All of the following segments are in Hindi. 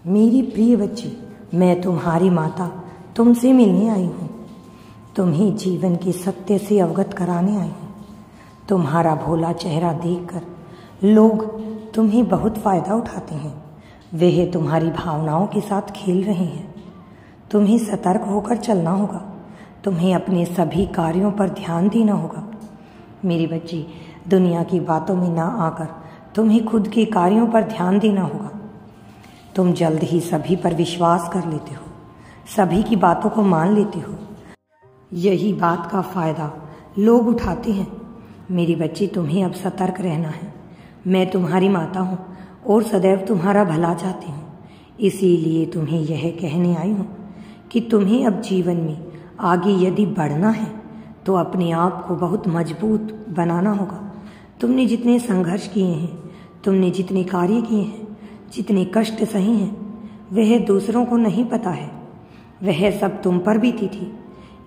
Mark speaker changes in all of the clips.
Speaker 1: मेरी प्रिय बच्ची, मैं तुम्हारी माता तुमसे मिलने आई हूँ। तुम्हें जीवन के सत्य से अवगत कराने आई हूँ। तुम्हारा भोला चेहरा देखकर लोग तुम्हें बहुत फ़ायदा उठाते हैं। वह तुम्हारी भावनाओं के साथ खेल रहे हैं। तुम्हें सतर्क होकर चलना होगा। तुम्हें अपने सभी कार्यों पर ध्यान देना होगा। मेरी बच्ची, दुनिया की बातों में ना आकर तुम्हें खुद के कार्यों पर ध्यान देना होगा। तुम जल्द ही सभी पर विश्वास कर लेते हो, सभी की बातों को मान लेते हो। यही बात का फ़ायदा लोग उठाते हैं। मेरी बच्ची, तुम्हें अब सतर्क रहना है। मैं तुम्हारी माता हूँ और सदैव तुम्हारा भला चाहती हूँ। इसीलिए तुम्हें यह कहने आई हूँ कि तुम्हें अब जीवन में आगे यदि बढ़ना है तो अपने आप को बहुत मजबूत बनाना होगा। तुमने जितने संघर्ष किए हैं, तुमने जितने कार्य किए हैं, जितने कष्ट सहे हैं, वह दूसरों को नहीं पता है। वह सब तुम पर बीती थी,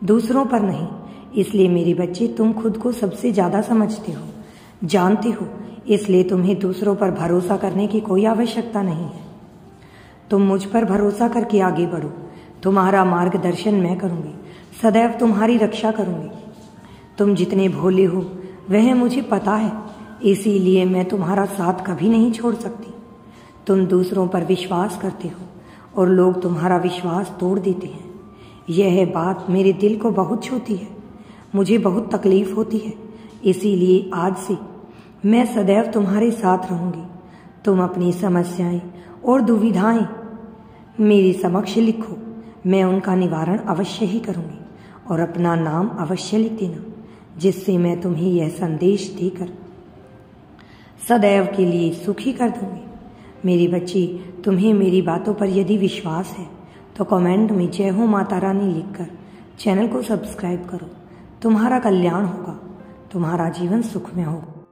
Speaker 1: दूसरों पर नहीं। इसलिए मेरे बच्चे, तुम खुद को सबसे ज़्यादा समझते हो, जानते हो। इसलिए तुम्हें दूसरों पर भरोसा करने की कोई आवश्यकता नहीं है। तुम मुझ पर भरोसा करके आगे बढ़ो। तुम्हारा मार्गदर्शन मैं करूँगी, सदैव तुम्हारी रक्षा करूँगी। तुम जितने भोले हो वह मुझे पता है, इसीलिए मैं तुम्हारा साथ कभी नहीं छोड़ सकती। तुम दूसरों पर विश्वास करते हो और लोग तुम्हारा विश्वास तोड़ देते हैं। यह बात मेरे दिल को बहुत छूती है, मुझे बहुत तकलीफ होती है। इसीलिए आज से मैं सदैव तुम्हारे साथ रहूँगी। तुम अपनी समस्याएं और दुविधाएं मेरे समक्ष लिखो, मैं उनका निवारण अवश्य ही करूँगी। और अपना नाम अवश्य लिख देना, जिससे मैं तुम्हें यह संदेश देकर सदैव के लिए सुखी कर दूँगी। मेरी बच्ची, तुम्हें मेरी बातों पर यदि विश्वास है तो कमेंट में जय हो माता रानी लिखकर चैनल को सब्सक्राइब करो। तुम्हारा कल्याण होगा, तुम्हारा जीवन सुखमय होगा।